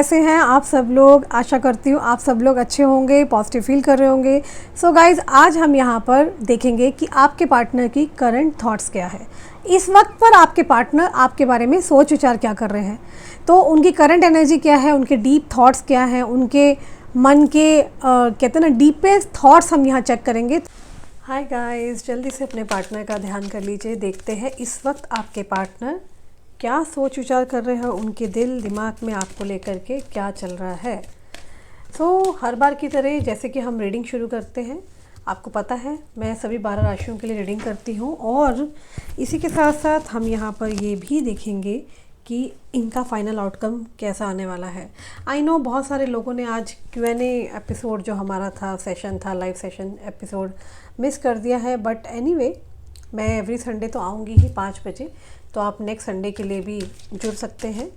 कैसे हैं आप सब लोग। आशा करती हूँ आप सब लोग अच्छे होंगे, पॉजिटिव फील कर रहे होंगे। सो गाइज़, आज हम यहाँ पर देखेंगे कि आपके पार्टनर की करंट थॉट्स क्या है। इस वक्त पर आपके पार्टनर आपके बारे में सोच विचार क्या कर रहे हैं, तो उनकी करंट एनर्जी क्या है, उनके डीप थॉट्स क्या हैं, उनके मन के कहते हैं ना डीपेस्ट थॉट्स हम यहाँ चेक करेंगे। हाय गाइस, जल्दी से अपने पार्टनर का ध्यान कर लीजिए। देखते हैं इस वक्त आपके पार्टनर क्या सोच विचार कर रहे हैं, उनके दिल दिमाग में आपको लेकर के क्या चल रहा है। हर बार की तरह जैसे कि हम रीडिंग शुरू करते हैं, आपको पता है मैं सभी 12 राशियों के लिए रीडिंग करती हूँ, और इसी के साथ साथ हम यहाँ पर ये भी देखेंगे कि इनका फाइनल आउटकम कैसा आने वाला है। आई नो बहुत सारे लोगों ने आज Q&A एपिसोड जो हमारा था, सेशन था, लाइव सेशन एपिसोड मिस कर दिया है, बट एनीवे मैं एवरी संडे तो आऊँगी ही 5 बजे, तो आप नेक्स्ट संडे के लिए भी जुड़ सकते हैं।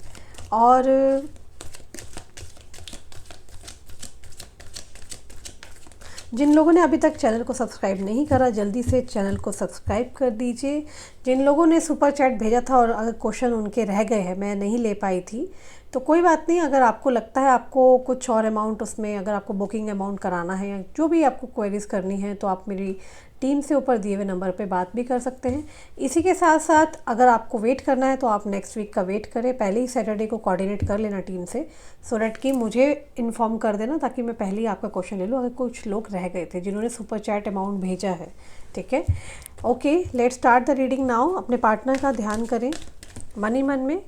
और जिन लोगों ने अभी तक चैनल को सब्सक्राइब नहीं करा, जल्दी से चैनल को सब्सक्राइब कर दीजिए। जिन लोगों ने सुपर चैट भेजा था और अगर क्वेश्चन उनके रह गए हैं, मैं नहीं ले पाई थी, तो कोई बात नहीं। अगर आपको लगता है आपको कुछ और अमाउंट उसमें, अगर आपको बुकिंग अमाउंट कराना है या जो भी आपको क्वेरीज करनी है, तो आप मेरी टीम से ऊपर दिए हुए नंबर पे बात भी कर सकते हैं। इसी के साथ साथ अगर आपको वेट करना है तो आप नेक्स्ट वीक का वेट करें, पहले ही सैटरडे को कोऑर्डिनेट कर लेना टीम से, सो डैट कि मुझे इन्फॉर्म कर देना, ताकि मैं पहले ही आपका क्वेश्चन ले लूँ अगर कुछ लोग रह गए थे जिन्होंने सुपर चैट अमाउंट भेजा है। ठीक है, okay, let's start the reading now. अपने पार्टनर का ध्यान करें, मन ही मन में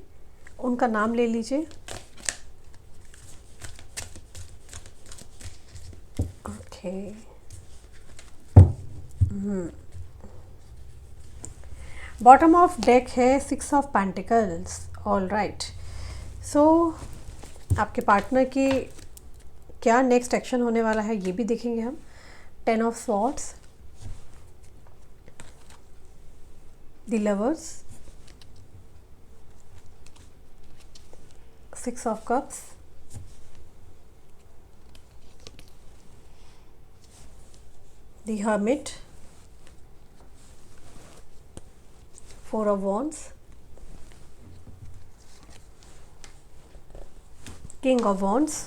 उनका नाम ले लीजिए। ओके, बॉटम ऑफ डेक है 6 ऑफ पेंटिकल्स। ऑल राइट, सो आपके पार्टनर की क्या नेक्स्ट एक्शन होने वाला है ये भी देखेंगे हम। 10 of swords, the lovers, 6 of cups, the hermit, 4 of wands, king of wands,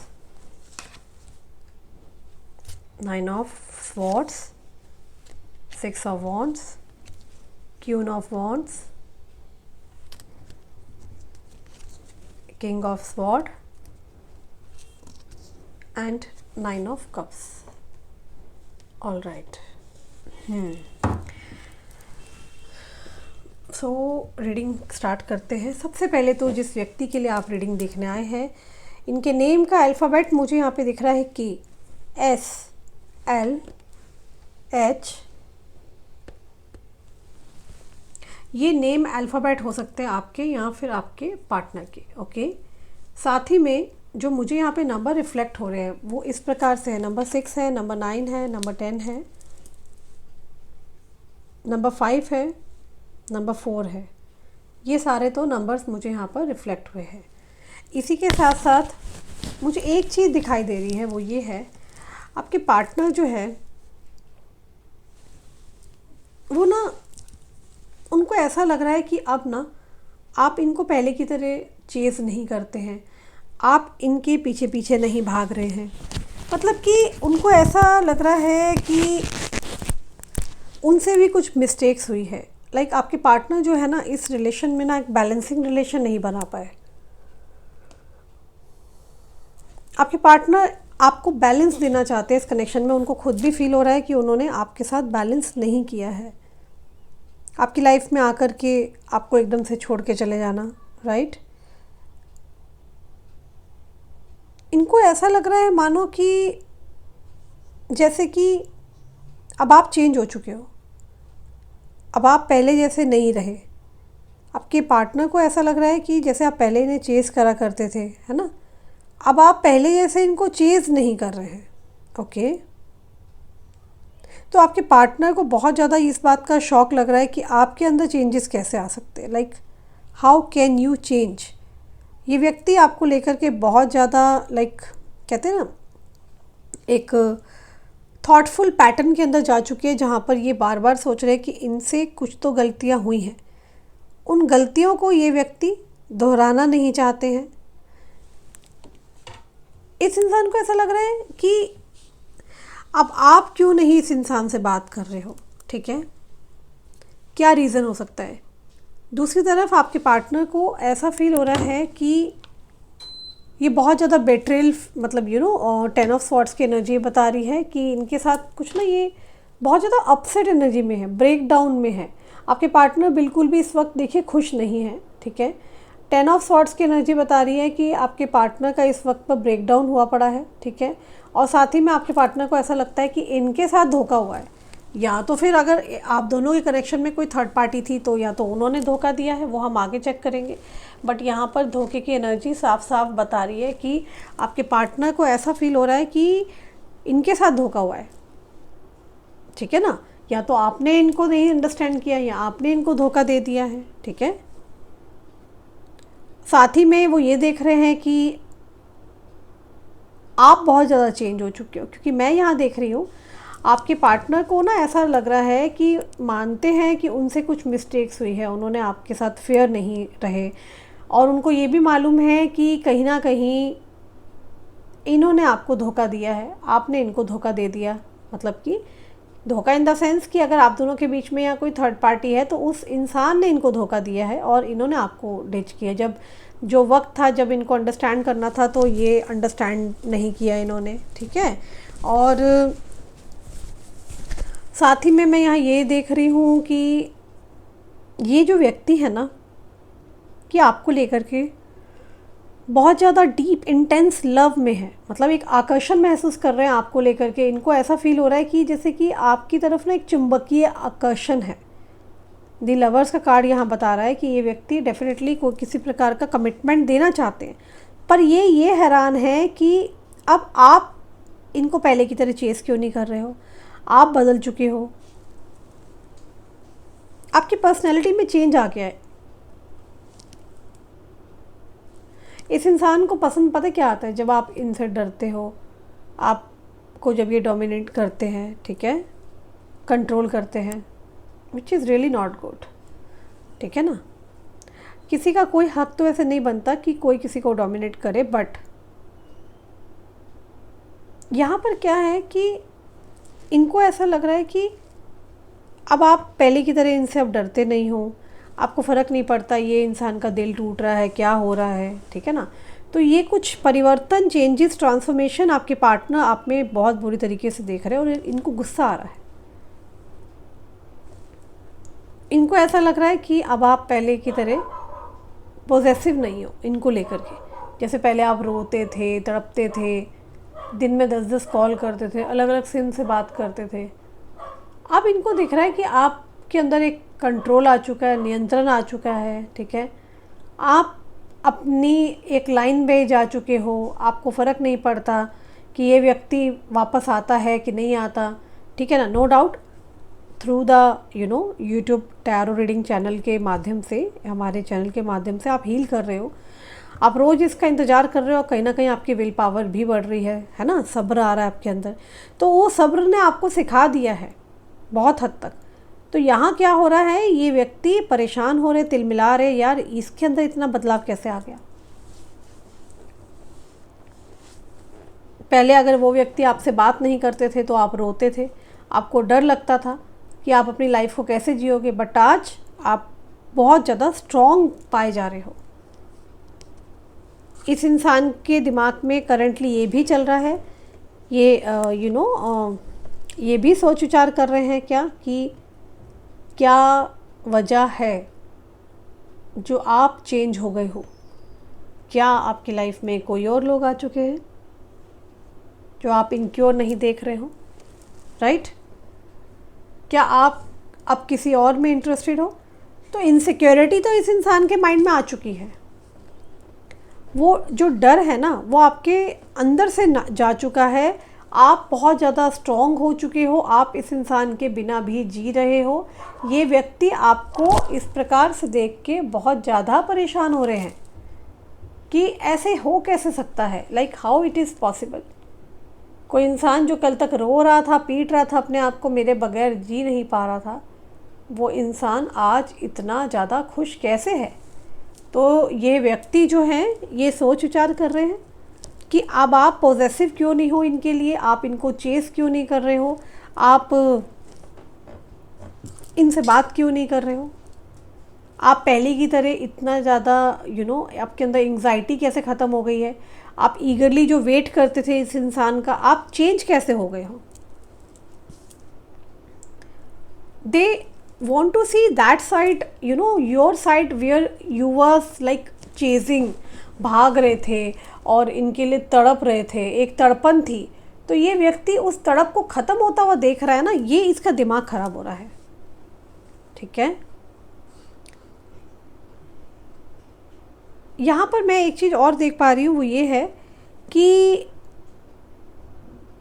9 of swords, 6 of wands, queen of wands, king of sword and 9 of cups. All right. So reading start करते हैं। सबसे पहले तो जिस व्यक्ति के लिए आप रीडिंग देखने आए हैं, इनके नेम का अल्फ़ाबेट मुझे यहाँ पे दिख रहा है कि SLH। ये नेम अल्फ़ाबेट हो सकते हैं आपके या फिर आपके पार्टनर के। ओके, साथ ही में जो मुझे यहाँ पे नंबर रिफ्लेक्ट हो रहे हैं वो इस प्रकार से है। नंबर 6 है, नंबर 9 है, नंबर 10 है, नंबर 5 है, नंबर 4 है। ये सारे तो नंबर्स मुझे यहाँ पर रिफ्लेक्ट हुए हैं। इसी के साथ साथ मुझे एक चीज़ दिखाई दे रही है, वो ये है आपके पार्टनर जो है वो ना, उनको ऐसा लग रहा है कि अब ना आप इनको पहले की तरह चेज़ नहीं करते हैं, आप इनके पीछे पीछे नहीं भाग रहे हैं। मतलब कि उनको ऐसा लग रहा है कि उनसे भी कुछ मिस्टेक्स हुई है। लाइक आपके पार्टनर जो है ना, इस रिलेशन में ना एक बैलेंसिंग रिलेशन नहीं बना पाए। आपके पार्टनर आपको बैलेंस देना चाहते हैं इस कनेक्शन में। उनको खुद भी फील हो रहा है कि उन्होंने आपके साथ बैलेंस नहीं किया है। आपकी लाइफ में आकर के आपको एकदम से छोड़ के चले जाना, राइट। इनको ऐसा लग रहा है मानो कि जैसे कि अब आप चेंज हो चुके हो, अब आप पहले जैसे नहीं रहे। आपके पार्टनर को ऐसा लग रहा है कि जैसे आप पहले इन्हें चेज़ करा करते थे, है ना, अब आप पहले जैसे इनको चेज़ नहीं कर रहे हैं। ओके, तो आपके पार्टनर को बहुत ज़्यादा इस बात का शौक लग रहा है कि आपके अंदर चेंजेस कैसे आ सकते हैं। Like how can you change. ये व्यक्ति आपको लेकर के बहुत ज़्यादा लाइक कहते हैं ना, एक थॉटफुल पैटर्न के अंदर जा चुके हैं, जहाँ पर ये बार बार सोच रहे हैं कि इनसे कुछ तो गलतियाँ हुई हैं। उन गलतियों को ये व्यक्ति दोहराना नहीं चाहते हैं। इस इंसान को ऐसा लग रहा है कि अब आप क्यों नहीं इस इंसान से बात कर रहे हो, ठीक है, क्या रीज़न हो सकता है। दूसरी तरफ आपके पार्टनर को ऐसा फील हो रहा है कि ये बहुत ज़्यादा बेट्रेल, मतलब 10 ऑफ स्वॉर्ड्स की एनर्जी बता रही है कि इनके साथ कुछ ना, ये बहुत ज़्यादा अपसेट एनर्जी में है, ब्रेक डाउन में है। आपके पार्टनर बिल्कुल भी इस वक्त देखिए खुश नहीं है, ठीक है। 10 ऑफ स्वॉर्ड्स की एनर्जी बता रही है कि आपके पार्टनर का इस वक्त पर ब्रेक डाउन हुआ पड़ा है, ठीक है। और साथ ही में आपके पार्टनर को ऐसा लगता है कि इनके साथ धोखा हुआ है, या तो फिर अगर आप दोनों के कनेक्शन में कोई थर्ड पार्टी थी तो या तो उन्होंने धोखा दिया है, वो हम आगे चेक करेंगे। बट यहाँ पर धोखे की एनर्जी साफ साफ बता रही है कि आपके पार्टनर को ऐसा फील हो रहा है कि इनके साथ धोखा हुआ है, ठीक है ना। या तो आपने इनको नहीं अंडरस्टैंड किया या आपने इनको धोखा दे दिया है, ठीक है। साथ ही में वो ये देख रहे हैं कि आप बहुत ज़्यादा चेंज हो चुके हो, क्योंकि मैं यहाँ देख रही हूँ आपके पार्टनर को ना ऐसा लग रहा है कि मानते हैं कि उनसे कुछ मिस्टेक्स हुई है, उन्होंने आपके साथ फेयर नहीं रहे, और उनको ये भी मालूम है कि कहीं ना कहीं इन्होंने आपको धोखा दिया है, आपने इनको धोखा दे दिया। मतलब कि धोखा इन द सेंस कि अगर आप दोनों के बीच में या कोई थर्ड पार्टी है तो उस इंसान ने इनको धोखा दिया है और इन्होंने आपको डिच किया। जब जो वक्त था जब इनको अंडरस्टैंड करना था तो ये अंडरस्टैंड नहीं किया इन्होंने, ठीक है। और साथ ही में मैं यहाँ ये देख रही हूँ कि ये जो व्यक्ति है ना, कि आपको लेकर के बहुत ज़्यादा डीप इंटेंस लव में है, मतलब एक आकर्षण महसूस कर रहे हैं आपको लेकर के। इनको ऐसा फील हो रहा है कि जैसे कि आपकी तरफ ना एक चुंबकीय आकर्षण है। दी लवर्स का कार्ड यहाँ बता रहा है कि ये व्यक्ति डेफिनेटली कोई किसी प्रकार का कमिटमेंट देना चाहते हैं, पर ये हैरान है कि अब आप इनको पहले की तरह चेस क्यों नहीं कर रहे हो। आप बदल चुके हो, आपकी पर्सनैलिटी में चेंज आ गया है। इस इंसान को पसंद पता क्या आता है, जब आप इनसे डरते हो, आपको जब ये डोमिनेट करते हैं, ठीक है, कंट्रोल करते हैं, which is really not good, ठीक है ना। किसी का कोई हक तो ऐसे नहीं बनता कि कोई किसी को डोमिनेट करे, बट यहाँ पर क्या है कि इनको ऐसा लग रहा है कि अब आप पहले की तरह इनसे अब डरते नहीं हो, आपको फ़र्क नहीं पड़ता ये इंसान का दिल टूट रहा है, क्या हो रहा है, ठीक है ना। तो ये कुछ परिवर्तन, चेंजेस, ट्रांसफॉर्मेशन आपके पार्टनर आप में बहुत बुरी तरीके से देख रहे हैं और इनको गुस्सा आ रहा है। इनको ऐसा लग रहा है कि अब आप पहले की तरह पॉजेसिव नहीं हो इनको लेकर के। जैसे पहले आप रोते थे, तड़पते थे, दिन में 10-10 कॉल करते थे, अलग अलग सिम से बात करते थे। अब इनको दिख रहा है कि आपके अंदर एक कंट्रोल आ चुका है, नियंत्रण आ चुका है, ठीक है। आप अपनी एक लाइन पे जा चुके हो, आपको फ़र्क नहीं पड़ता कि ये व्यक्ति वापस आता है कि नहीं आता, ठीक है ना। No doubt through the YouTube tarot reading channel के माध्यम से, हमारे चैनल के माध्यम से आप हील कर रहे हो, आप रोज़ इसका इंतज़ार कर रहे हो, कहीं ना कहीं आपकी विल पावर भी बढ़ रही है ना, सब्र आ रहा है आपके अंदर। तो वो सब्र ने आपको सिखा दिया है बहुत हद तक। तो यहाँ क्या हो रहा है, ये व्यक्ति परेशान हो रहे, तिलमिला रहे, यार इसके अंदर इतना बदलाव कैसे आ गया। पहले अगर वो व्यक्ति आपसे बात नहीं करते थे तो आप रोते थे, आपको डर लगता था कि आप अपनी लाइफ को कैसे जियोगे, बट आज आप बहुत ज़्यादा स्ट्रॉन्ग पाए जा रहे हो। इस इंसान के दिमाग में करंटली ये भी चल रहा है, ये ये भी सोच विचार कर रहे हैं कि क्या वजह है जो आप चेंज हो गए हो। क्या आपकी लाइफ में कोई और लोग आ चुके हैं जो आप इनक्योर नहीं देख रहे हो, राइट। क्या आप अब किसी और में इंटरेस्टेड हो। तो इनसिक्योरिटी तो इस इंसान के माइंड में आ चुकी है। वो जो डर है ना, वो आपके अंदर से जा चुका है। आप बहुत ज़्यादा स्ट्रॉन्ग हो चुके हो, आप इस इंसान के बिना भी जी रहे हो। ये व्यक्ति आपको इस प्रकार से देख के बहुत ज़्यादा परेशान हो रहे हैं कि ऐसे हो कैसे सकता है, like how it is possible. कोई इंसान जो कल तक रो रहा था, पीट रहा था अपने आप को, मेरे बगैर जी नहीं पा रहा था, वो इंसान आज इतना ज़्यादा खुश कैसे है। तो ये व्यक्ति जो हैं ये सोच विचार कर रहे हैं कि अब आप पॉजेसिव क्यों नहीं हो इनके लिए, आप इनको चेस क्यों नहीं कर रहे हो, आप इनसे बात क्यों नहीं कर रहे हो, आप पहले की तरह इतना ज़्यादा आपके अंदर एंग्जाइटी कैसे ख़त्म हो गई है, आप ईगरली जो वेट करते थे इस इंसान का, आप चेंज कैसे हो गए हो। दे want to see that side, your side where you was like chasing, भाग रहे थे और इनके लिए तड़प रहे थे, एक तड़पन थी। तो ये व्यक्ति उस तड़प को ख़त्म होता हुआ देख रहा है ना, ये इसका दिमाग ख़राब हो रहा है। ठीक है, यहाँ पर मैं एक चीज़ और देख पा रही हूँ, वो ये है कि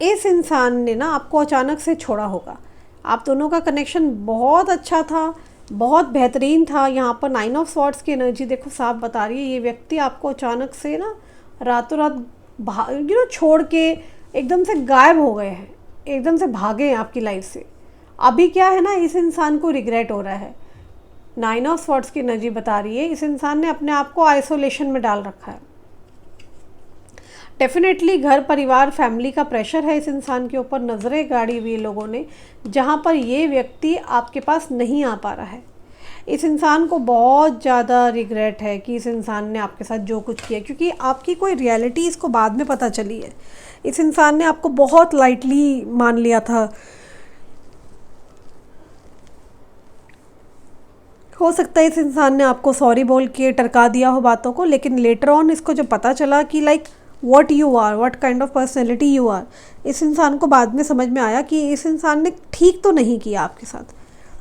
इस इंसान ने ना आपको अचानक से छोड़ा होगा। आप दोनों का कनेक्शन बहुत अच्छा था, बहुत बेहतरीन था। यहाँ पर 9 ऑफ स्वॉर्ड्स की एनर्जी देखो साफ बता रही है, ये व्यक्ति आपको अचानक से ना रातों रात छोड़ के एकदम से गायब हो गए हैं, एकदम से भागे हैं आपकी लाइफ से। अभी क्या है ना, इस इंसान को रिग्रेट हो रहा है। 9 ऑफ स्वॉर्ड्स की एनर्जी बता रही है इस इंसान ने अपने आप को आइसोलेशन में डाल रखा है। डेफिनेटली घर परिवार फैमिली का प्रेशर है इस इंसान के ऊपर, नज़रें गाड़ी हुई लोगों ने, जहाँ पर ये व्यक्ति आपके पास नहीं आ पा रहा है। इस इंसान को बहुत ज़्यादा रिग्रेट है कि इस इंसान ने आपके साथ जो कुछ किया, क्योंकि आपकी कोई रियलिटी इसको बाद में पता चली है। इस इंसान ने आपको बहुत लाइटली मान लिया था। हो सकता है इस इंसान ने आपको सॉरी बोल के टरका दिया हो बातों को, लेकिन लेटर ऑन इसको जब पता चला कि like what you are, what kind of personality you are, इस इंसान को बाद में समझ में आया कि इस इंसान ने ठीक तो नहीं किया आपके साथ।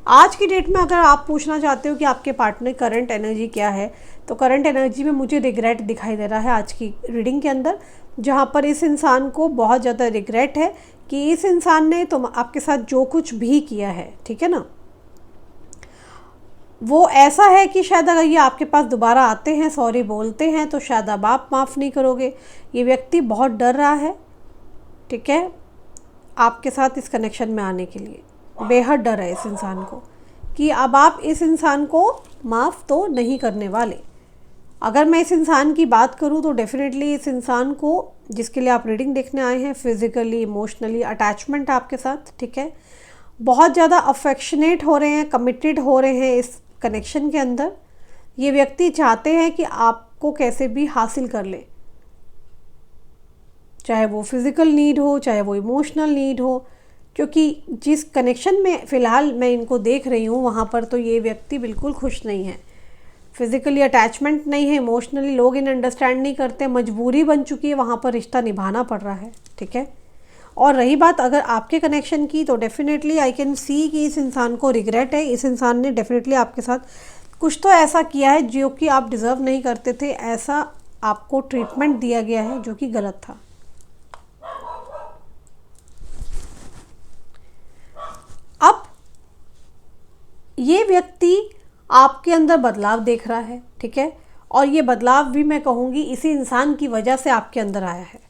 आज की डेट में अगर आप पूछना चाहते हो कि आपके पार्टनर करंट एनर्जी क्या है, तो करंट एनर्जी में मुझे रिग्रेट दिखाई दे रहा है आज की रीडिंग के अंदर, जहाँ पर इस इंसान को बहुत ज़्यादा रिग्रेट है कि इस इंसान ने तो आपके साथ जो कुछ भी किया है, ठीक है ना, वो ऐसा है कि शायद अगर ये आपके पास दोबारा आते हैं, सॉरी बोलते हैं, तो शायद अब आप माफ़ नहीं करोगे। ये व्यक्ति बहुत डर रहा है, ठीक है, आपके साथ इस कनेक्शन में आने के लिए बेहद डर है इस इंसान को कि अब आप इस इंसान को माफ़ तो नहीं करने वाले। अगर मैं इस इंसान की बात करूं तो डेफिनेटली इस इंसान को जिसके लिए आप रीडिंग देखने आए हैं, फिज़िकली इमोशनली अटैचमेंट आपके साथ, ठीक है, बहुत ज़्यादा अफेक्शनेट हो रहे हैं, कमिटेड हो रहे हैं इस कनेक्शन के अंदर। ये व्यक्ति चाहते हैं कि आपको कैसे भी हासिल कर ले, चाहे वो फिज़िकल नीड हो, चाहे वो इमोशनल नीड हो, क्योंकि जिस कनेक्शन में फ़िलहाल मैं इनको देख रही हूँ वहाँ पर तो ये व्यक्ति बिल्कुल खुश नहीं है। फिज़िकली अटैचमेंट नहीं है, इमोशनली लोग इन अंडरस्टैंड नहीं करते, मजबूरी बन चुकी है, वहाँ पर रिश्ता निभाना पड़ रहा है, ठीक है। और रही बात अगर आपके कनेक्शन की, तो डेफिनेटली आई कैन सी कि इस इंसान को रिग्रेट है। इस इंसान ने डेफिनेटली आपके साथ कुछ तो ऐसा किया है जो कि आप डिज़र्व नहीं करते थे, ऐसा आपको ट्रीटमेंट दिया गया है जो कि गलत था। अब ये व्यक्ति आपके अंदर बदलाव देख रहा है, ठीक है, और ये बदलाव भी मैं कहूँगी इसी इंसान की वजह से आपके अंदर आया है।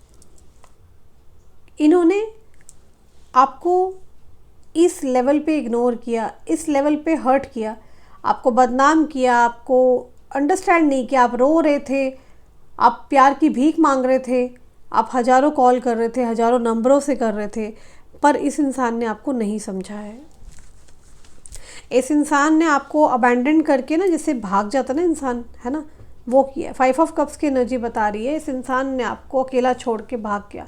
इन्होंने आपको इस लेवल पे इग्नोर किया, इस लेवल पे हर्ट किया, आपको बदनाम किया, आपको अंडरस्टैंड नहीं किया। आप रो रहे थे, आप प्यार की भीख मांग रहे थे, आप हज़ारों कॉल कर रहे थे, हज़ारों नंबरों से कर रहे थे, पर इस इंसान ने आपको नहीं समझा है। इस इंसान ने आपको अबैंडन करके ना, जैसे भाग जाता ना इंसान, है ना, वो किया। 5 ऑफ कप्स की एनर्जी बता रही है इस इंसान ने आपको अकेला छोड़ के भाग गया।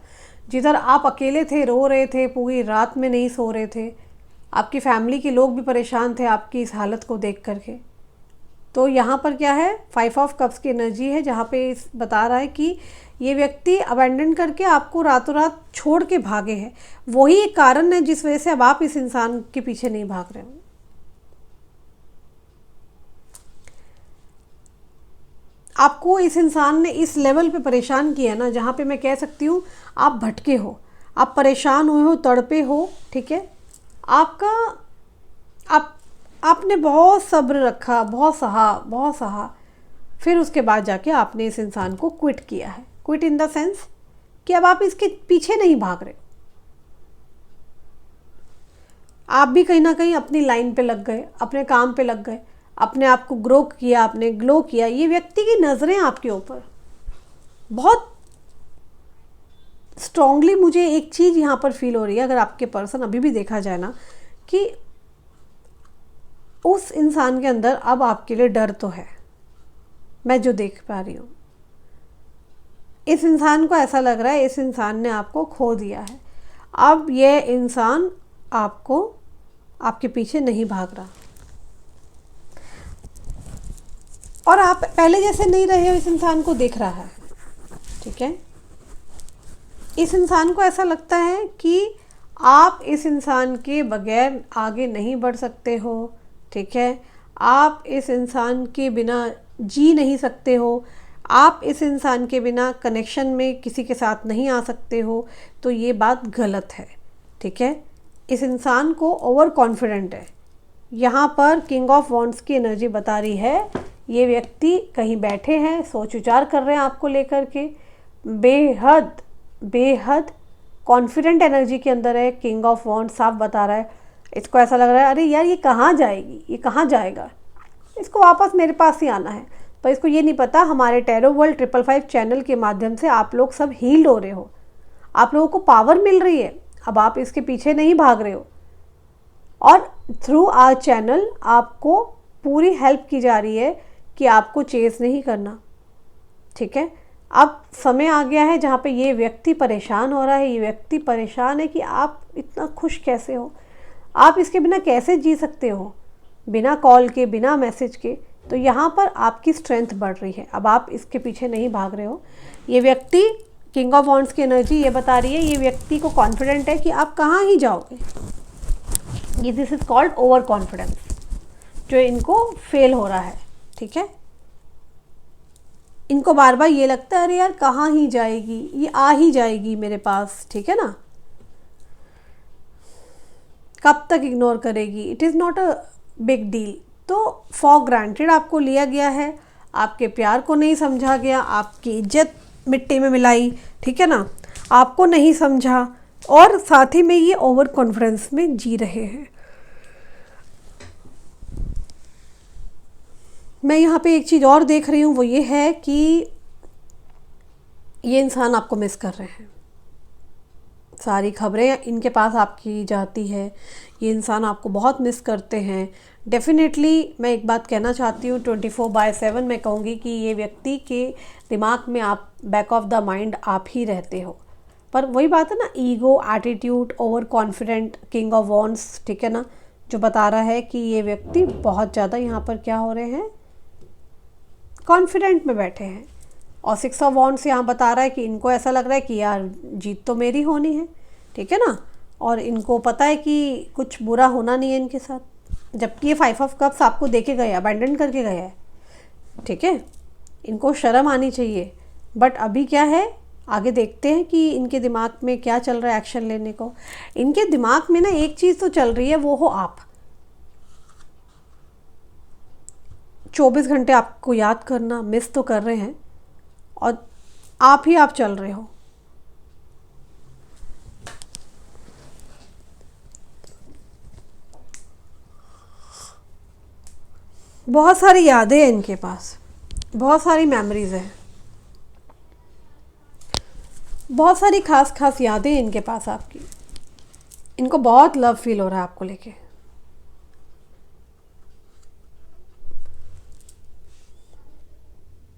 जिधर आप अकेले थे, रो रहे थे, पूरी रात में नहीं सो रहे थे, आपकी फैमिली के लोग भी परेशान थे आपकी इस हालत को देख करके। तो यहाँ पर क्या है, 5 ऑफ कप्स की एनर्जी है, जहाँ पे इस बता रहा है कि ये व्यक्ति अबैंडन करके आपको रातों रात छोड़ के भागे हैं। वही एक कारण है जिस वजह से अब आप इस इंसान के पीछे नहीं भाग रहे हो। आपको इस इंसान ने इस लेवल पे परेशान किया ना, जहाँ पे मैं कह सकती हूँ आप भटके हो, आप परेशान हुए हो, तड़पे हो, ठीक है। आपने बहुत सब्र रखा, बहुत सहा, फिर उसके बाद जाके आपने इस इंसान को क्विट किया है। क्विट इन द सेंस कि अब आप इसके पीछे नहीं भाग रहे, आप भी कहीं ना कहीं अपनी लाइन पे लग गए, अपने काम पे लग गए, अपने आप को ग्रो किया, आपने ग्लो किया। ये व्यक्ति की नज़रें आपके ऊपर बहुत स्ट्रांगली मुझे एक चीज़ यहाँ पर फील हो रही है, अगर आपके पर्सन अभी भी देखा जाए ना, कि उस इंसान के अंदर अब आपके लिए डर तो है, मैं जो देख पा रही हूँ। इस इंसान को ऐसा लग रहा है इस इंसान ने आपको खो दिया है, अब ये इंसान आपको, आपके पीछे नहीं भाग रहा, और आप पहले जैसे नहीं रहे हो, इस इंसान को देख रहा है। ठीक है, इस इंसान को ऐसा लगता है कि आप इस इंसान के बगैर आगे नहीं बढ़ सकते हो। ठीक है, आप इस इंसान के बिना जी नहीं सकते हो, आप इस इंसान के बिना कनेक्शन में किसी के साथ नहीं आ सकते हो, तो ये बात गलत है। ठीक है, इस इंसान को ओवर कॉन्फिडेंट है। यहाँ पर किंग ऑफ वॉन्ड्स की एनर्जी बता रही है ये व्यक्ति कहीं बैठे हैं, सोच विचार कर रहे हैं आपको लेकर के, बेहद बेहद कॉन्फिडेंट एनर्जी के अंदर है। किंग ऑफ वॉन्ड्स साफ बता रहा है, इसको ऐसा लग रहा है अरे यार ये कहाँ जाएगी, ये कहाँ जाएगा, इसको वापस मेरे पास ही आना है। पर इसको ये नहीं पता हमारे टैरो वर्ल्ड 555 चैनल के माध्यम से आप लोग सब हील्ड हो रहे हो, आप लोगों को पावर मिल रही है, अब आप इसके पीछे नहीं भाग रहे हो, और थ्रू आवर चैनल आपको पूरी हेल्प की जा रही है कि आपको चेस नहीं करना। ठीक है, अब समय आ गया है जहाँ पे ये व्यक्ति परेशान हो रहा है, ये व्यक्ति परेशान है कि आप इतना खुश कैसे हो, आप इसके बिना कैसे जी सकते हो, बिना कॉल के, बिना मैसेज के। तो यहाँ पर आपकी स्ट्रेंथ बढ़ रही है, अब आप इसके पीछे नहीं भाग रहे हो। ये व्यक्ति, किंग ऑफ वॉन्ड्स की एनर्जी ये बता रही है ये व्यक्ति को कॉन्फिडेंट है कि आप कहाँ ही जाओगे। ये this is called over confidence, जो इनको फेल हो रहा है। ठीक है, इनको बार बार ये लगता है अरे यार कहाँ ही जाएगी, ये आ ही जाएगी मेरे पास। ठीक है ना, कब तक इग्नोर करेगी, it is not a big deal. तो फॉर ग्रांटेड आपको लिया गया है, आपके प्यार को नहीं समझा गया, आपकी इज्जत मिट्टी में मिलाई। ठीक है ना, आपको नहीं समझा, और साथ ही में ये ओवर कॉन्फिडेंस में जी रहे हैं। मैं यहाँ पे एक चीज़ और देख रही हूँ, वो ये है कि ये इंसान आपको मिस कर रहे हैं। सारी खबरें इनके पास आपकी जाती है, ये इंसान आपको बहुत मिस करते हैं। डेफिनेटली मैं एक बात कहना चाहती हूँ, 24/7 मैं कहूँगी कि ये व्यक्ति के दिमाग में आप बैक ऑफ द माइंड आप ही रहते हो। पर वही बात है ना, ego, attitude, over confident, king of wands, ठीक है ना, जो बता रहा है कि ये व्यक्ति बहुत ज़्यादा यहाँ पर क्या हो रहे हैं, कॉन्फिडेंट में बैठे हैं। और 6 ऑफ वॉन्ड्स यहाँ बता रहा है कि इनको ऐसा लग रहा है कि यार जीत तो मेरी होनी है। ठीक है ना, और इनको पता है कि कुछ बुरा होना नहीं है इनके साथ, जबकि ये 5 ऑफ कप्स आपको देके गए, अबैंडन करके गया है। ठीक है, इनको शर्म आनी चाहिए, बट अभी क्या है, आगे देखते हैं कि इनके दिमाग में क्या चल रहा है एक्शन लेने को। इनके दिमाग में ना एक चीज़ तो चल रही है, वो हो आप। 24 घंटे आपको याद करना, मिस तो कर रहे हैं, और आप ही आप चल रहे हो। बहुत सारी यादें हैं इनके पास, बहुत सारी मेमोरीज हैं, बहुत सारी खास खास यादें इनके पास आपकी। इनको बहुत लव फील हो रहा है आपको लेके।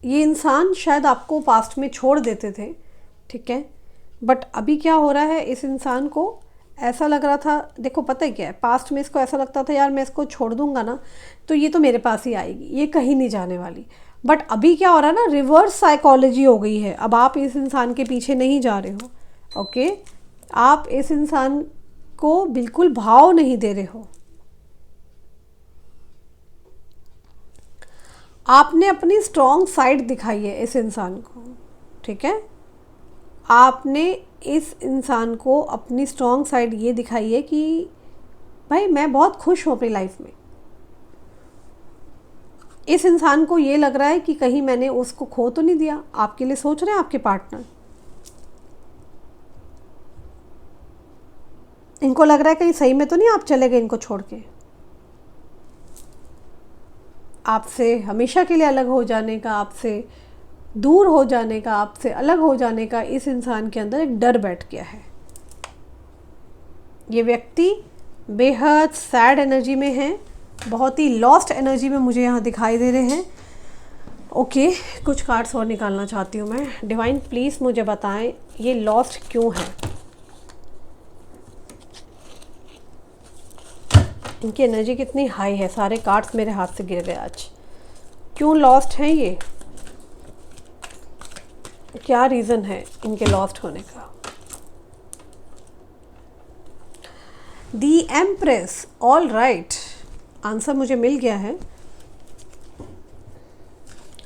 ये इंसान शायद आपको पास्ट में छोड़ देते थे, ठीक है, बट अभी क्या हो रहा है, इस इंसान को ऐसा लग रहा था, देखो पता है क्या है, पास्ट में इसको ऐसा लगता था यार मैं इसको छोड़ दूंगा ना तो ये तो मेरे पास ही आएगी, ये कहीं नहीं जाने वाली। बट अभी क्या हो रहा है ना, रिवर्स साइकोलॉजी हो गई है। अब आप इस इंसान के पीछे नहीं जा रहे हो, ओके, आप इस इंसान को बिल्कुल भाव नहीं दे रहे हो। आपने अपनी स्ट्रॉन्ग साइड दिखाई है इस इंसान को, ठीक है, आपने इस इंसान को अपनी स्ट्रॉन्ग साइड ये दिखाई है कि भाई मैं बहुत खुश हूँ अपनी लाइफ में। इस इंसान को ये लग रहा है कि कहीं मैंने उसको खो तो नहीं दिया। आपके लिए सोच रहे हैं आपके पार्टनर, इनको लग रहा है कहीं सही में तो नहीं आप चले गए इनको छोड़ के, आपसे हमेशा के लिए अलग हो जाने का, आपसे दूर हो जाने का, आपसे अलग हो जाने का इस इंसान के अंदर एक डर बैठ गया है। ये व्यक्ति बेहद सैड एनर्जी में है, बहुत ही लॉस्ट एनर्जी में मुझे यहाँ दिखाई दे रहे हैं। ओके, कुछ कार्ड्स और निकालना चाहती हूँ मैं। डिवाइन प्लीज़ मुझे बताएं ये लॉस्ट क्यों है। इनकी एनर्जी कितनी हाई है, सारे कार्ड्स मेरे हाथ से गिर गए आज। क्यों लॉस्ट हैं ये, क्या रीज़न है इनके लॉस्ट होने का। The empress, all right, answer मुझे मिल गया है।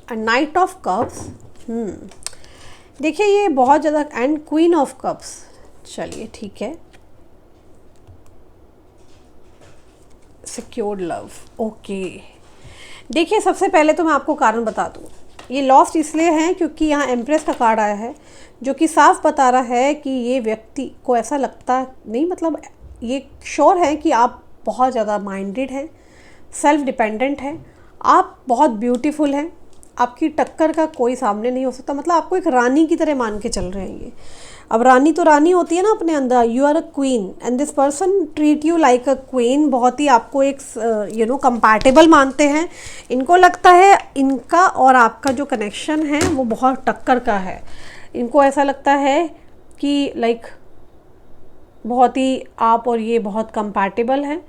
नाइट ऑफ कप्स, देखिए ये बहुत ज़्यादा, एंड क्वीन ऑफ कप्स, चलिए ठीक है। Secured love, okay. देखिए सबसे पहले तो मैं आपको कारण बता दूँ, ये लॉस्ट इसलिए हैं क्योंकि यहाँ एम्प्रेस का कार्ड आया है, जो कि साफ बता रहा है कि ये व्यक्ति को ऐसा लगता नहीं, मतलब ये श्योर है कि आप बहुत ज़्यादा माइंडेड हैं, सेल्फ डिपेंडेंट हैं, आप बहुत ब्यूटीफुल हैं, आपकी टक्कर का कोई सामने नहीं हो सकता। मतलब आपको एक रानी की तरह मान के चल रहे हैं ये। अब रानी तो रानी होती है ना अपने अंदर, you are a queen and this person treat you like a queen. बहुत ही आपको एक कंपैटिबल मानते हैं। इनको लगता है इनका और आपका जो कनेक्शन है वो बहुत टक्कर का है। इनको ऐसा लगता है कि बहुत ही आप और ये बहुत कंपैटिबल हैं,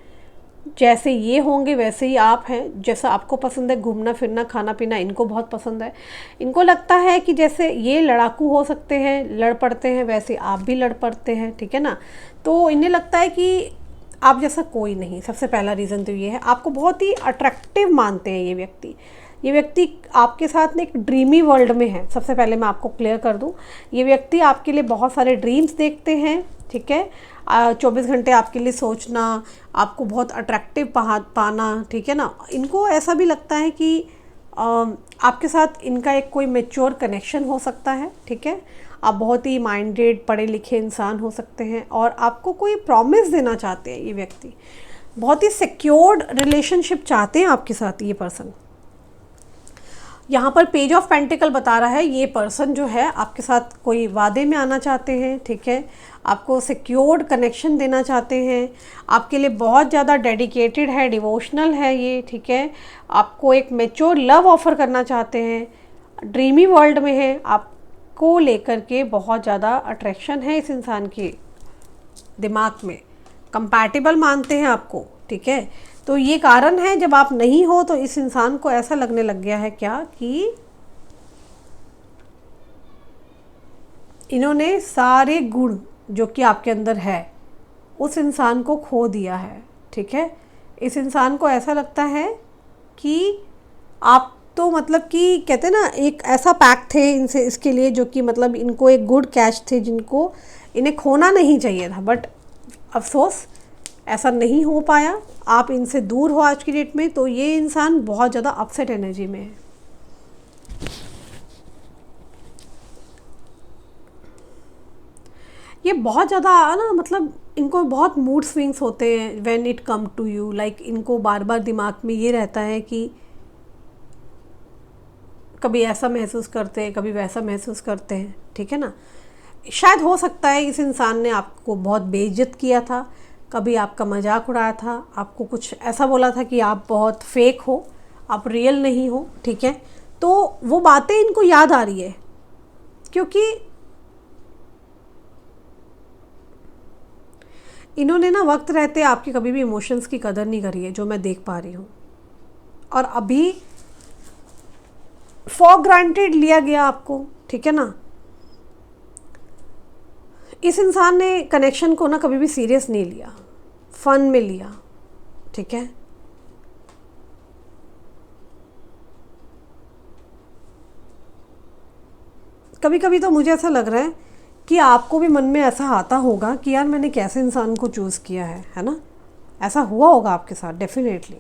जैसे ये होंगे वैसे ही आप हैं। जैसा आपको पसंद है घूमना फिरना खाना पीना, इनको बहुत पसंद है। इनको लगता है कि जैसे ये लड़ाकू हो सकते हैं, लड़ पड़ते हैं, वैसे आप भी लड़ पड़ते हैं, ठीक है ना। तो इन्हें लगता है कि आप जैसा कोई नहीं। सबसे पहला रीज़न तो ये है, आपको बहुत ही अट्रैक्टिव मानते हैं ये व्यक्ति। ये व्यक्ति आपके साथ में एक ड्रीमी वर्ल्ड में है। सबसे पहले मैं आपको क्लियर कर दूं, ये व्यक्ति आपके लिए बहुत सारे ड्रीम्स देखते हैं, ठीक है। 24 घंटे आपके लिए सोचना, आपको बहुत अट्रैक्टिव पाना, ठीक है ना। इनको ऐसा भी लगता है कि आपके साथ इनका एक कोई मैच्योर कनेक्शन हो सकता है, ठीक है। आप बहुत ही माइंडेड पढ़े लिखे इंसान हो सकते हैं और आपको कोई प्रॉमिस देना चाहते हैं ये व्यक्ति। बहुत ही सिक्योर्ड रिलेशनशिप चाहते हैं आपके साथ ये पर्सन। यहाँ पर पेज ऑफ पेंटिकल बता रहा है ये पर्सन जो है आपके साथ कोई वादे में आना चाहते हैं, ठीक है। आपको सिक्योर्ड कनेक्शन देना चाहते हैं, आपके लिए बहुत ज़्यादा डेडिकेटेड है, डिवोशनल है ये, ठीक है। आपको एक मैच्योर लव ऑफ़र करना चाहते हैं, ड्रीमी वर्ल्ड में है, आपको लेकर के बहुत ज़्यादा अट्रैक्शन है इस इंसान के दिमाग में, कंपैटिबल मानते हैं आपको, ठीक है। तो ये कारण है, जब आप नहीं हो तो इस इंसान को ऐसा लगने लग गया है क्या कि इन्होंने सारे गुण जो कि आपके अंदर है उस इंसान को खो दिया है, ठीक है। इस इंसान को ऐसा लगता है कि आप तो मतलब कि कहते हैं ना एक ऐसा पैक थे इनसे, इसके लिए जो कि मतलब इनको एक गुड कैच थे जिनको इन्हें खोना नहीं चाहिए था, बट अफसोस ऐसा नहीं हो पाया। आप इनसे दूर हो आज की डेट में, तो ये इंसान बहुत ज़्यादा अपसेट एनर्जी में है। ये बहुत ज़्यादा ना, मतलब इनको बहुत मूड स्विंग्स होते हैं when it come to you. Like इनको बार बार दिमाग में ये रहता है कि कभी ऐसा महसूस करते हैं, कभी वैसा महसूस करते हैं, ठीक है ना। शायद हो सकता है इस इंसान ने आपको बहुत बेइज्जत किया था, कभी आपका मजाक उड़ाया था, आपको कुछ ऐसा बोला था कि आप बहुत फेक हो, आप रियल नहीं हो, ठीक है। तो वो बातें इनको याद आ रही है क्योंकि इन्होंने ना वक्त रहते आपकी कभी भी इमोशंस की कदर नहीं करी है, जो मैं देख पा रही हूँ। और अभी फॉर ग्रांटेड लिया गया आपको, ठीक है ना। इस इंसान ने कनेक्शन को ना कभी भी सीरियस नहीं लिया, फन में लिया, ठीक है। कभी कभी तो मुझे ऐसा लग रहा है कि आपको भी मन में ऐसा आता होगा कि यार मैंने कैसे इंसान को चूज़ किया है ना। ऐसा हुआ होगा आपके साथ डेफिनेटली।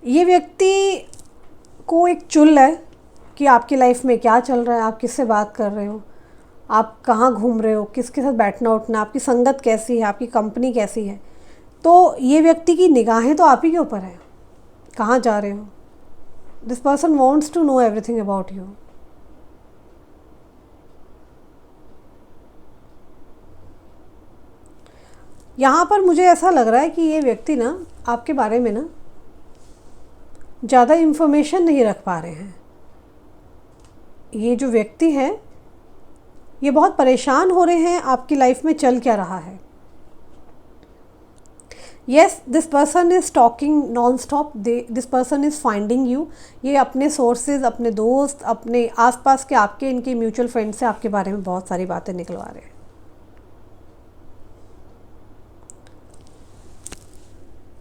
ये व्यक्ति को एक चुल है कि आपकी लाइफ में क्या चल रहा है, आप किससे बात कर रहे हो, आप कहाँ घूम रहे हो, किसके साथ बैठना उठना, आपकी संगत कैसी है, आपकी कंपनी कैसी है। तो ये व्यक्ति की निगाहें तो आप ही के ऊपर है, कहाँ जा रहे हो, this person wants to know everything about you. यहाँ पर मुझे ऐसा लग रहा है कि ये व्यक्ति ना आपके बारे में ना ज़्यादा इन्फॉर्मेशन नहीं रख पा रहे हैं। ये जो व्यक्ति है ये बहुत परेशान हो रहे हैं आपकी लाइफ में चल क्या रहा है। Yes, this person is talking non stop, this person is finding you. ये अपने सोर्सेज, अपने दोस्त, अपने आसपास के आपके इनके म्यूचुअल फ्रेंड से आपके बारे में बहुत सारी बातें निकलवा रहे हैं।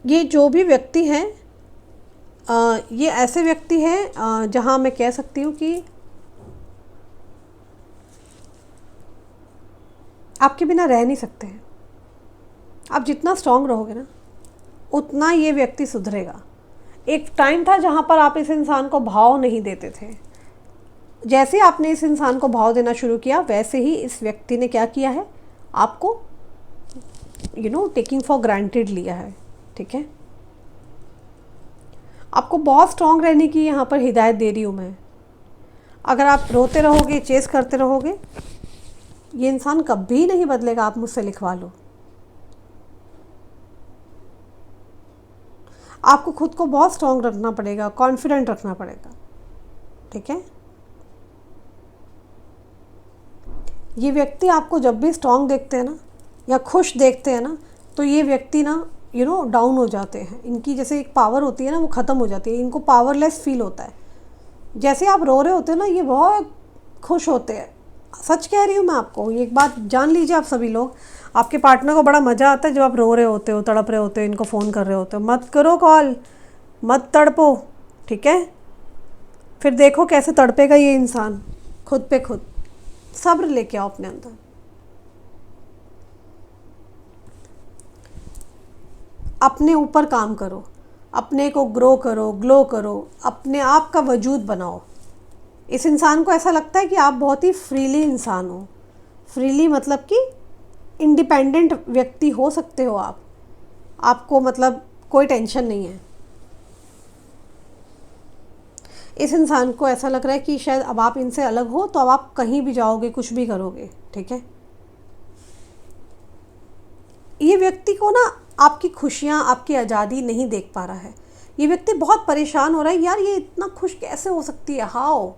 ये जो भी व्यक्ति हैं ये ऐसे व्यक्ति हैं जहाँ मैं कह सकती हूँ कि आपके बिना रह नहीं सकते हैं। आप जितना स्ट्रांग रहोगे ना उतना ये व्यक्ति सुधरेगा। एक टाइम था जहाँ पर आप इस इंसान को भाव नहीं देते थे। जैसे ही आपने इस इंसान को भाव देना शुरू किया वैसे ही इस व्यक्ति ने क्या किया है, आपको टेकिंग फॉर ग्रांटेड लिया है। ठीक है, आपको बहुत स्ट्रांग रहने की यहाँ पर हिदायत दे रही हूँ मैं। अगर आप रोते रहोगे, चेस करते रहोगे, ये इंसान कभी नहीं बदलेगा। आप मुझसे लिखवा लो। आपको खुद को बहुत स्ट्रांग रखना पड़ेगा, कॉन्फिडेंट रखना पड़ेगा। ठीक है, ये व्यक्ति आपको जब भी स्ट्रांग देखते हैं ना या खुश देखते हैं ना तो ये व्यक्ति ना डाउन हो जाते हैं। इनकी जैसे एक पावर होती है ना वो ख़त्म हो जाती है। इनको पावरलेस फील होता है। जैसे आप रो रहे होते हो ना ये बहुत खुश होते हैं। सच कह रही हूँ मैं आपको। ये एक बात जान लीजिए आप सभी लोग, आपके पार्टनर को बड़ा मज़ा आता है जब आप रो रहे होते हो, तड़प रहे होते हो, इनको फ़ोन कर रहे होते हो। मत करो कॉल, मत तड़पो। ठीक है, फिर देखो कैसे तड़पेगा ये इंसान खुद पे खुद। सब्र लेके आओ अपने अंदर। अपने ऊपर काम करो, अपने को ग्रो करो, ग्लो करो, अपने आप का वजूद बनाओ। इस इंसान को ऐसा लगता है कि आप बहुत ही फ्रीली इंसान हो। फ्रीली मतलब कि इंडिपेंडेंट व्यक्ति हो सकते हो आप। आपको मतलब कोई टेंशन नहीं है। इस इंसान को ऐसा लग रहा है कि शायद अब आप इनसे अलग हो तो अब आप कहीं भी जाओगे, कुछ भी करोगे। ठीक है, ये व्यक्ति को ना आपकी खुशियाँ, आपकी आज़ादी नहीं देख पा रहा है। ये व्यक्ति बहुत परेशान हो रहा है, यार ये इतना खुश कैसे हो सकती है, हाउ।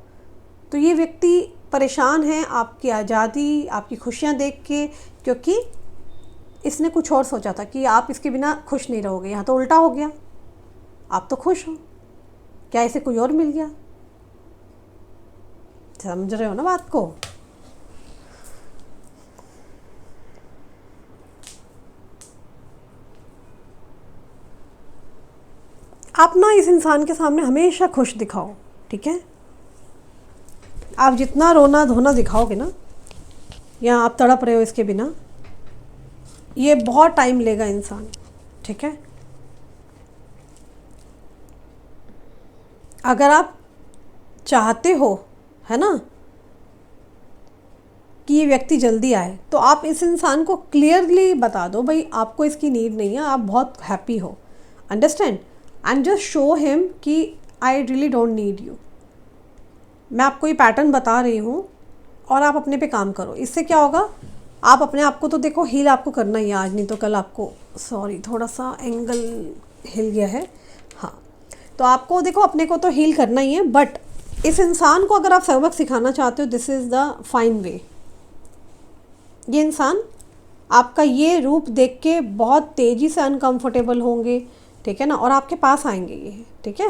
तो ये व्यक्ति परेशान है आपकी आज़ादी, आपकी खुशियाँ देख के, क्योंकि इसने कुछ और सोचा था कि आप इसके बिना खुश नहीं रहोगे। यहाँ तो उल्टा हो गया, आप तो खुश हो, क्या इसे कोई और मिल गया। समझ रहे हो ना बात को। आप ना इस इंसान के सामने हमेशा खुश दिखाओ। ठीक है, आप जितना रोना धोना दिखाओगे ना या आप तड़प रहे हो इसके बिना, ये बहुत टाइम लेगा इंसान। ठीक है, अगर आप चाहते हो, है ना, कि ये व्यक्ति जल्दी आए तो आप इस इंसान को क्लियरली बता दो भाई आपको इसकी नीड नहीं है, आप बहुत हैप्पी हो। Understand, and just show him कि I really don't need you. मैं आपको ये पैटर्न बता रही हूँ और आप अपने पे काम करो। इससे क्या होगा, आप अपने आप को तो देखो हील आपको करना ही है आज, नहीं तो कल आपको, सॉरी थोड़ा सा एंगल हिल गया है। हाँ, तो आपको देखो अपने को तो हील करना ही है, बट इस इंसान को अगर आप सबक सिखाना चाहते हो, दिस इज़ द फाइन वे। ये इंसान आपका ये रूप देख के बहुत तेज़ी से अनकंफर्टेबल होंगे। ठीक है ना, और आपके पास आएंगे ये। ठीक है,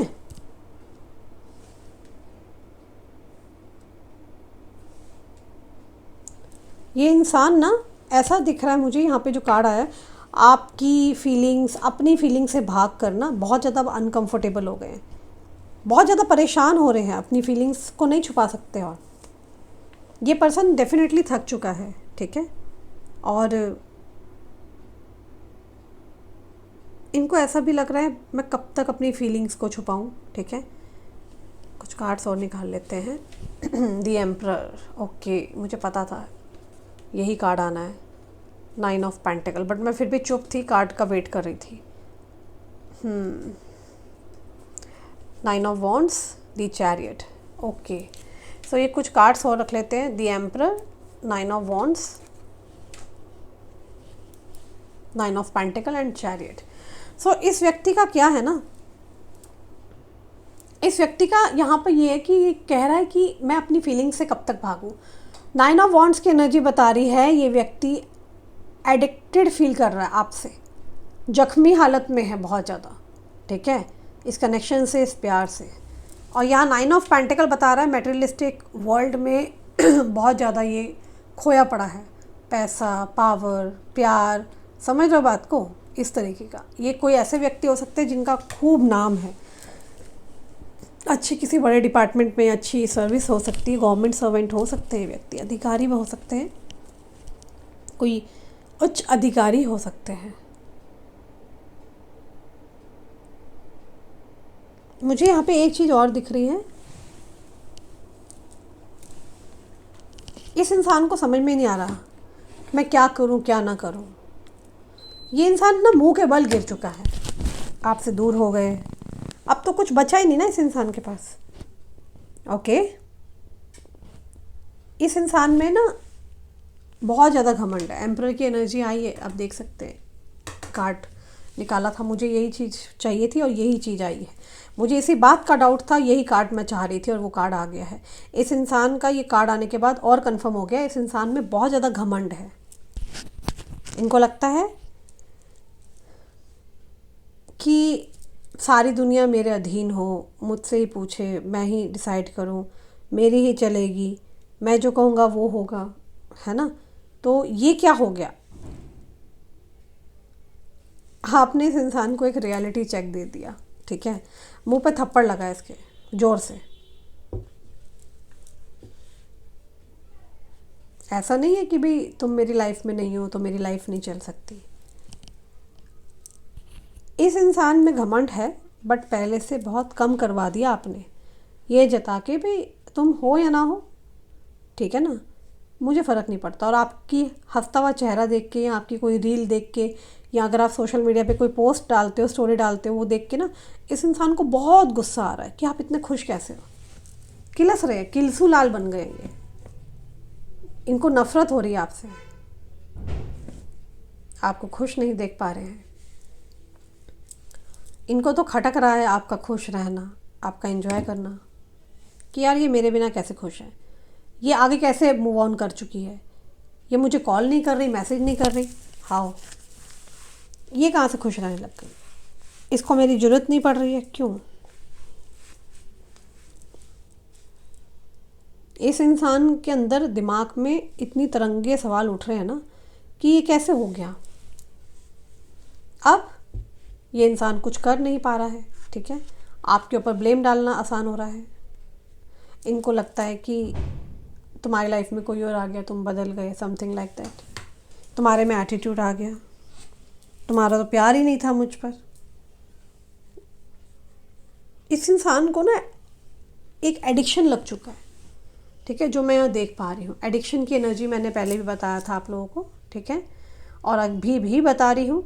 ये इंसान ना ऐसा दिख रहा है मुझे, यहाँ पे जो कार्ड आया है, आपकी फीलिंग्स, अपनी फीलिंग से भाग कर ना बहुत ज़्यादा अनकंफर्टेबल हो गए हैं, बहुत ज़्यादा परेशान हो रहे हैं, अपनी फीलिंग्स को नहीं छुपा सकते। और ये पर्सन डेफिनेटली थक चुका है। ठीक है, और इनको ऐसा भी लग रहा है मैं कब तक अपनी फीलिंग्स को छुपाऊं। ठीक है, कुछ कार्ड्स और निकाल लेते हैं। द एम्परर, ओके, मुझे पता था यही कार्ड आना है। 9 ऑफ पेंटिकल, बट मैं फिर भी चुप थी, कार्ड का वेट कर रही थी। 9 of wands, the chariot. Okay, so ये कुछ कार्ड्स और रख लेते हैं। The emperor, 9 of wands, 9 of pentacle and chariot. So इस व्यक्ति का क्या है ना, इस व्यक्ति का यहाँ पर ये है कि ये कह रहा है कि मैं अपनी फीलिंग से कब तक भागूँ। 9 ऑफ वॉन्ड्स की एनर्जी बता रही है ये व्यक्ति एडिक्टेड फील कर रहा है आपसे, जख्मी हालत में है बहुत ज़्यादा, ठीक है, इस कनेक्शन से, इस प्यार से। और यहाँ 9 ऑफ पेंटिकल बता रहा है मटेरियलिस्टिक वर्ल्ड में बहुत ज़्यादा ये खोया पड़ा है, पैसा, पावर, प्यार, समझ रहे हो बात को, इस तरीके का। ये कोई ऐसे व्यक्ति हो सकते हैं जिनका खूब नाम है, अच्छे किसी बड़े डिपार्टमेंट में अच्छी सर्विस हो सकती है, गवर्नमेंट सर्वेंट हो सकते हैं व्यक्ति, अधिकारी भी हो सकते हैं, कोई उच्च अधिकारी हो सकते हैं। मुझे यहाँ पे एक चीज़ और दिख रही है, इस इंसान को समझ में नहीं आ रहा मैं क्या करूँ क्या ना करूँ। ये इंसान ना मुंह के बल गिर चुका है, आपसे दूर हो गए, अब तो कुछ बचा ही नहीं ना इस इंसान के पास। ओके, इस इंसान में ना बहुत ज़्यादा घमंड है, एम्परर की एनर्जी आई है, आप देख सकते हैं, कार्ड निकाला था, मुझे यही चीज़ चाहिए थी और यही चीज़ आई है, मुझे इसी बात का डाउट था, यही कार्ड मैं चाह रही थी और वो कार्ड आ गया है। इस इंसान का ये कार्ड आने के बाद और कंफर्म हो गया, इस इंसान में बहुत ज़्यादा घमंड है। इनको लगता है कि सारी दुनिया मेरे अधीन हो, मुझसे ही पूछे, मैं ही डिसाइड करूं, मेरी ही चलेगी, मैं जो कहूँगा वो होगा, है ना। तो ये क्या हो गया, आपने इस इंसान को एक रियलिटी चेक दे दिया, ठीक है, मुंह पे थप्पड़ लगा इसके ज़ोर से। ऐसा नहीं है कि भाई तुम मेरी लाइफ में नहीं हो तो मेरी लाइफ नहीं चल सकती। इस इंसान में घमंड है, बट पहले से बहुत कम करवा दिया आपने, ये जता के भाई तुम हो या ना हो, ठीक है ना, मुझे फ़र्क नहीं पड़ता। और आपकी हंसता हुआ चेहरा देख के, या आपकी कोई रील देख के, या अगर आप सोशल मीडिया पे कोई पोस्ट डालते हो, स्टोरी डालते हो, वो देख के ना इस इंसान को बहुत गुस्सा आ रहा है कि आप इतने खुश कैसे हो, किलस रहे, किलसू लाल बन गए ये, इनको नफ़रत हो रही है आपसे, आपको खुश नहीं देख पा रहे हैं। इनको तो खटक रहा है आपका खुश रहना, आपका एंजॉय करना, कि यार ये मेरे बिना कैसे खुश है, ये आगे कैसे मूव ऑन कर चुकी है, ये मुझे कॉल नहीं कर रही, मैसेज नहीं कर रही, हाउ, ये कहाँ से खुश रहने लग गई, इसको मेरी ज़रूरत नहीं पड़ रही है, क्यों। इस इंसान के अंदर दिमाग में इतनी तरंगे सवाल उठ रहे हैं ना कि ये कैसे हो गया। अब ये इंसान कुछ कर नहीं पा रहा है, ठीक है, आपके ऊपर ब्लेम डालना आसान हो रहा है। इनको लगता है कि तुम्हारी लाइफ में कोई और आ गया, तुम बदल गए, समथिंग लाइक दैट, तुम्हारे में एटीट्यूड आ गया, तुम्हारा तो प्यार ही नहीं था मुझ पर। इस इंसान को ना एक एडिक्शन लग चुका है, ठीक है, जो मैं यहाँ देख पा रही हूँ। एडिक्शन की एनर्जी मैंने पहले भी बताया था आप लोगों को, ठीक है, और अभी भी बता रही हूँ,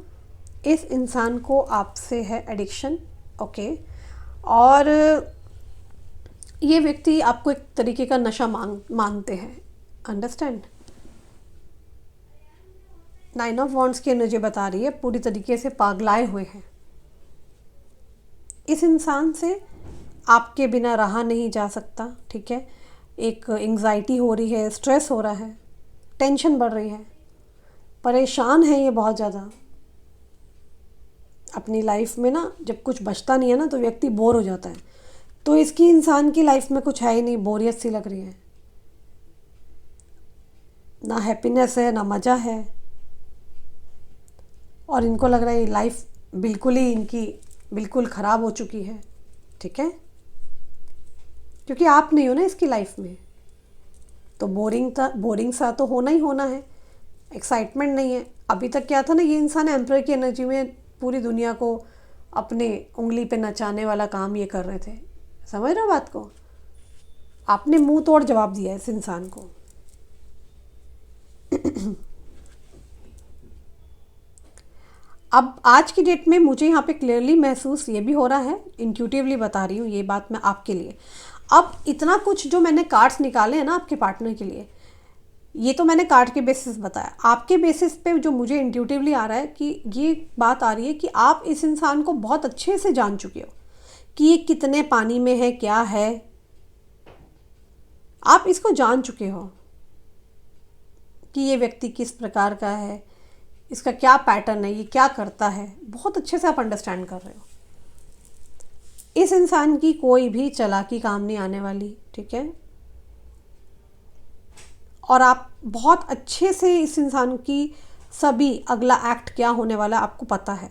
इस इंसान को आपसे है एडिक्शन, ओके। और ये व्यक्ति आपको एक तरीके का नशा मानते हैं, अंडरस्टैंड। 9 ऑफ वॉन्ड्स की एनर्जी बता रही है पूरी तरीके से पागलाए हुए हैं। इस इंसान से आपके बिना रहा नहीं जा सकता, ठीक है, एक एंग्जाइटी हो रही है, स्ट्रेस हो रहा है, टेंशन बढ़ रही है, परेशान है ये बहुत ज़्यादा। अपनी लाइफ में ना जब कुछ बचता नहीं है ना तो व्यक्ति बोर हो जाता है, तो इसकी इंसान की लाइफ में कुछ है ही नहीं, बोरियत सी लग रही है, ना हैप्पीनेस है ना मज़ा है, और इनको लग रहा है लाइफ बिल्कुल ही इनकी बिल्कुल ख़राब हो चुकी है, ठीक है, क्योंकि आप नहीं हो ना इसकी लाइफ में, तो बोरिंग सा तो होना ही होना है, एक्साइटमेंट नहीं है। अभी तक क्या था ना, ये इंसान एम्परर की एनर्जी में पूरी दुनिया को अपने उंगली पे नचाने वाला काम ये कर रहे थे, समझ रहे हो बात को। आपने मुंह तोड़ जवाब दिया इस इंसान को। अब आज की डेट में मुझे यहाँ पे क्लियरली महसूस ये भी हो रहा है, इंट्यूटिवली बता रही हूँ ये बात मैं आपके लिए। अब इतना कुछ जो मैंने कार्ड्स निकाले हैं ना आपके पार्टनर के लिए, ये तो मैंने कार्ड के बेसिस बताया। आपके बेसिस पे जो मुझे इंट्यूटिवली आ रहा है कि ये बात आ रही है कि आप इस इंसान को बहुत अच्छे से जान चुके हो कि ये कितने पानी में है, क्या है, आप इसको जान चुके हो कि ये व्यक्ति किस प्रकार का है, इसका क्या पैटर्न है, ये क्या करता है, बहुत अच्छे से आप अंडरस्टैंड कर रहे हो। इस इंसान की कोई भी चालाकी काम नहीं आने वाली, ठीक है। और आप बहुत अच्छे से इस इंसान की सभी अगला एक्ट क्या होने वाला आपको पता है,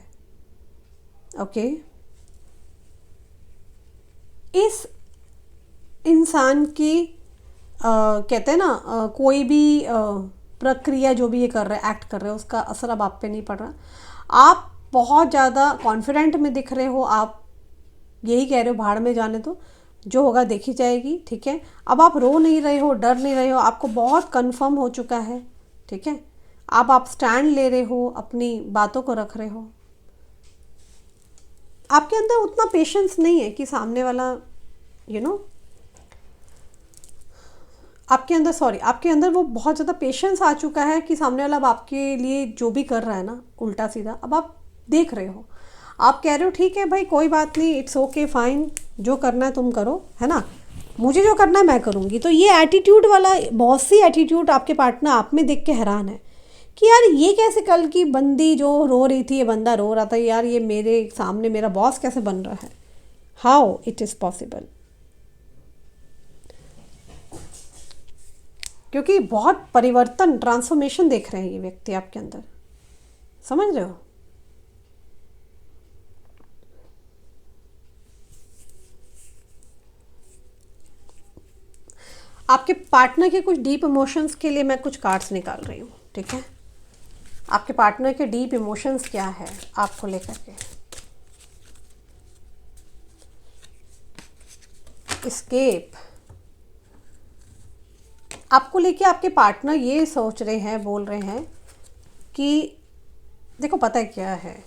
ओके। इस इंसान की कहते हैं ना कोई भी प्रक्रिया जो भी ये कर रहे हैं, एक्ट कर रहे हो, उसका असर अब आप पे नहीं पड़ रहा। आप बहुत ज़्यादा कॉन्फिडेंट में दिख रहे हो, आप यही कह रहे हो भाड़ में जाने दो, जो होगा देखी जाएगी, ठीक है। अब आप रो नहीं रहे हो, डर नहीं रहे हो, आपको बहुत कंफर्म हो चुका है, ठीक है। आप स्टैंड ले रहे हो, अपनी बातों को रख रहे हो। आपके अंदर उतना पेशेंस नहीं है कि सामने वाला आपके अंदर वो बहुत ज़्यादा पेशेंस आ चुका है कि सामने वाला अब आपके लिए जो भी कर रहा है ना उल्टा सीधा, अब आप देख रहे हो, आप कह रहे हो ठीक है भाई कोई बात नहीं, इट्स ओके फाइन, जो करना है तुम करो, है ना, मुझे जो करना है मैं करूँगी। तो ये एटीट्यूड वाला बॉसी एटीट्यूड आपके पार्टनर आप में देख के हैरान है कि यार ये कैसे, कल की बंदी जो रो रही थी, ये बंदा रो रहा था, यार ये मेरे सामने मेरा बॉस कैसे बन रहा है, हाउ इट इज़ पॉसिबल। क्योंकि बहुत परिवर्तन, ट्रांसफॉर्मेशन देख रहे हैं ये व्यक्ति आपके अंदर, समझ रहे हो। आपके पार्टनर के कुछ डीप इमोशंस के लिए मैं कुछ कार्ड्स निकाल रही हूँ, ठीक है। आपके पार्टनर के डीप इमोशंस क्या है आपको लेकर के। एस्केप, आपको लेके आपके पार्टनर ये सोच रहे हैं, बोल रहे हैं कि देखो पता है क्या है,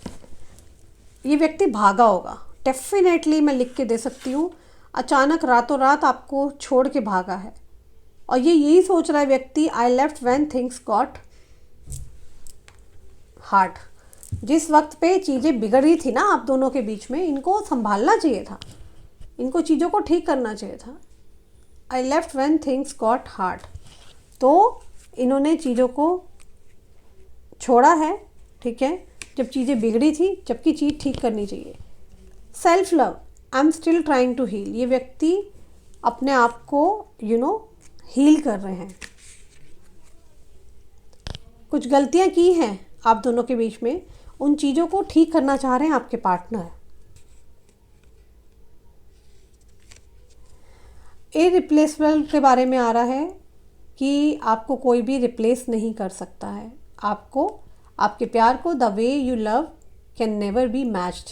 ये व्यक्ति भागा होगा, डेफिनेटली मैं लिख के दे सकती हूँ, अचानक रातों रात आपको छोड़ के भागा है। और ये यही सोच रहा है व्यक्ति, I left when things got hard. जिस वक्त पे चीज़ें बिगड़ रही थी ना आप दोनों के बीच में, इनको संभालना चाहिए था, इनको चीज़ों को ठीक करना चाहिए था। I left when things got hard, तो इन्होंने चीज़ों को छोड़ा है, ठीक है, जब चीज़ें बिगड़ी थी, जबकि चीज़ ठीक करनी चाहिए। Self love, I am still trying to heal, ये व्यक्ति अपने आप को हील कर रहे हैं। कुछ गलतियां की हैं आप दोनों के बीच में, उन चीज़ों को ठीक करना चाह रहे हैं आपके पार्टनर। इररिप्लेसेबल के बारे में आ रहा है कि आपको कोई भी रिप्लेस नहीं कर सकता है, आपको आपके प्यार को the way you love can never be matched.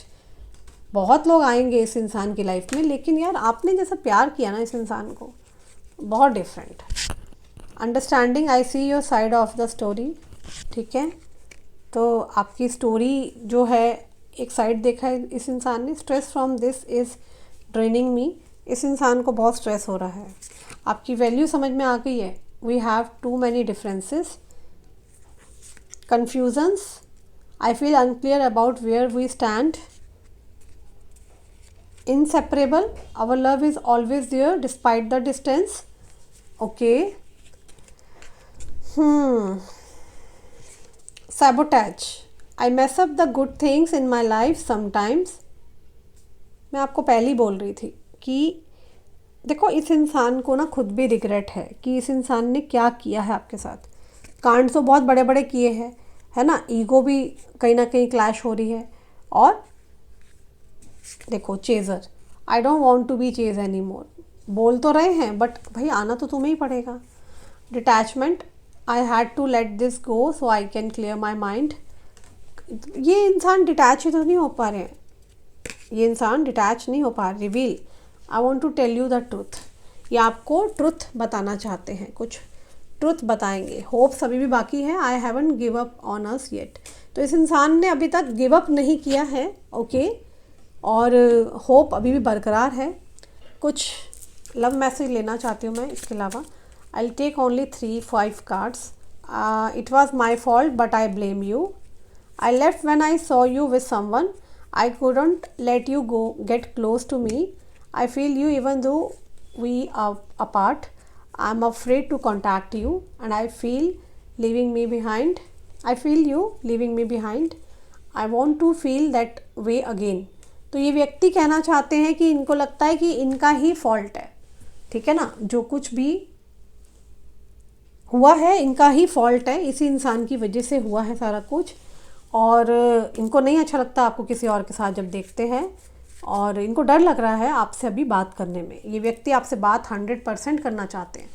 बहुत लोग आएंगे इस इंसान की लाइफ में, लेकिन यार आपने जैसा प्यार किया ना इस इंसान को, बहुत different. Understanding, I see your side of the story, ठीक है। तो आपकी स्टोरी जो है, एक साइड देखा है इस इंसान ने। Stress from this is draining me, इस इंसान को बहुत स्ट्रेस हो रहा है। आपकी वैल्यू समझ में आ गई है, we have too many differences, confusions, I feel unclear about where we stand, inseparable, our love is always there despite the distance, okay. Sabotage, I mess up the good things in my life sometimes। मैं आपको पहले ही बोल रही थी कि देखो इस इंसान को ना खुद भी रिग्रेट है कि इस इंसान ने क्या किया है आपके साथ। कांड तो बहुत बड़े बड़े किए हैं, है ना, ईगो भी कहीं ना कहीं क्लैश हो रही है। और देखो chaser, I don't want to be chase any more, बोल तो रहे हैं बट भाई आना तो तुम्हें ही पड़ेगा। Detachment, I had to let this go so I can clear my mind. ये इंसान डिटैच ही तो नहीं हो पा रहे हैं, ये इंसान डिटैच नहीं हो पा रहे। Reveal, I want to tell you the truth, ये आपको ट्रुथ बताना चाहते हैं, कुछ ट्रुथ बताएंगे। होप्स अभी भी बाकी है, I haven't give up on us yet. तो इस इंसान ने अभी तक गिव अप नहीं किया है, ओके, और होप अभी भी बरकरार है। कुछ लव मैसेज लेना चाहती हूँ मैं इसके अलावा। I take only 3-5 cards. It was my fault but I blame you. I left when I saw you with someone. I couldn't let you go get close to me. I feel you even though we are apart. I'm afraid to contact you and I feel leaving me behind. I feel you leaving me behind. I want to feel that way again. तो ये व्यक्ति कहना चाहते हैं कि इनको लगता है कि इनका ही फॉल्ट है, ठीक है ना, जो कुछ भी हुआ है इनका ही फॉल्ट है, इसी इंसान की वजह से हुआ है सारा कुछ, और इनको नहीं अच्छा लगता आपको किसी और के साथ जब देखते हैं, और इनको डर लग रहा है आपसे अभी बात करने में। ये व्यक्ति आपसे बात 100% करना चाहते हैं,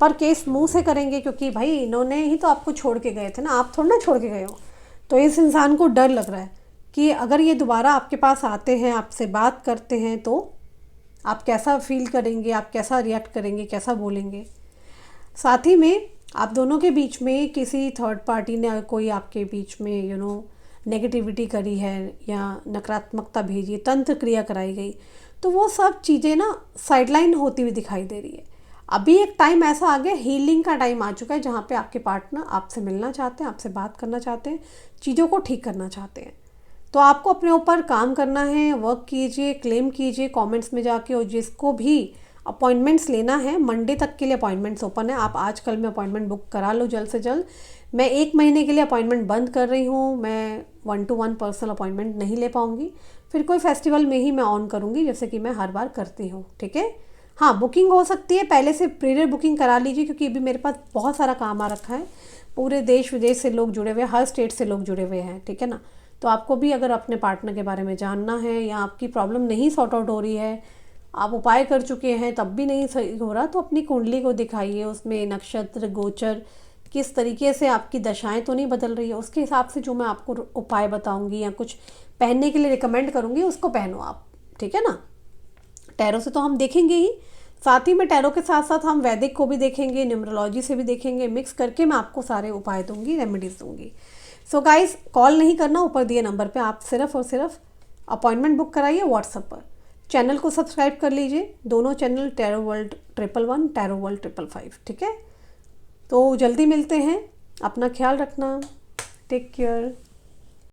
पर केस मुंह से करेंगे, क्योंकि भाई इन्होंने ही तो आपको छोड़ के गए थे ना, आप थोड़ा ना छोड़ के गए हो। तो इस इंसान को डर लग रहा है कि अगर ये दोबारा आपके पास आते हैं, आपसे बात करते हैं, तो आप कैसा फील करेंगे, आप कैसा रिएक्ट करेंगे, कैसा बोलेंगे। साथ ही में आप दोनों के बीच में किसी थर्ड पार्टी ने कोई आपके बीच में नेगेटिविटी करी है या नकारात्मकता भेजी, तंत्र क्रिया कराई गई, तो वो सब चीज़ें ना साइडलाइन होती हुई दिखाई दे रही है। अभी एक टाइम ऐसा आ गया, हीलिंग का टाइम आ चुका है, जहाँ पे आपके पार्टनर आपसे मिलना चाहते हैं, आपसे बात करना चाहते हैं, चीज़ों को ठीक करना चाहते हैं। तो आपको अपने ऊपर काम करना है, वर्क कीजिए, क्लेम कीजिए कमेंट्स में जाके, और जिसको भी अपॉइंटमेंट्स लेना है, मंडे तक के लिए अपॉइंटमेंट्स ओपन है। आप आज कल में अपॉइंटमेंट बुक करा लो जल्द से जल्द। मैं 1 महीने के लिए अपॉइंटमेंट बंद कर रही हूँ, मैं 1-to-1 पर्सनल अपॉइंटमेंट नहीं ले पाऊँगी, फिर कोई फेस्टिवल में ही मैं ऑन करूँगी, जैसे कि मैं हर बार करती हूँ, ठीक है। हाँ, बुकिंग हो सकती है, पहले से प्रीवियर बुकिंग करा लीजिए, क्योंकि अभी मेरे पास बहुत सारा काम आ रखा है, पूरे देश विदेश से लोग जुड़े हुए हैं, हर स्टेट से लोग जुड़े हुए हैं, ठीक है ना। तो आपको भी अगर अपने पार्टनर के बारे में जानना है, या आपकी प्रॉब्लम नहीं सॉर्ट आउट हो रही है, आप उपाय कर चुके हैं तब भी नहीं सही हो रहा, तो अपनी कुंडली को दिखाइए, उसमें नक्षत्र गोचर किस तरीके से आपकी दशाएं तो नहीं बदल रही है, उसके हिसाब से जो मैं आपको उपाय बताऊंगी या कुछ पहनने के लिए रिकमेंड करूंगी, उसको पहनो आप, ठीक है ना। टैरो से तो हम देखेंगे ही, साथ ही में टैरो के साथ साथ हम वैदिक को भी देखेंगे, न्यूमरोलॉजी से भी देखेंगे, मिक्स करके मैं आपको सारे उपाय दूंगी, रेमेडीज दूंगी। सो गाइस, कॉल नहीं करना, ऊपर दिए नंबर पे आप सिर्फ और सिर्फ अपॉइंटमेंट बुक कराइए व्हाट्सएप पर। चैनल को सब्सक्राइब कर लीजिए, दोनों channel, tarot world 111, tarot world 555, ठीक है। तो जल्दी मिलते हैं, अपना ख्याल रखना, टेक केयर।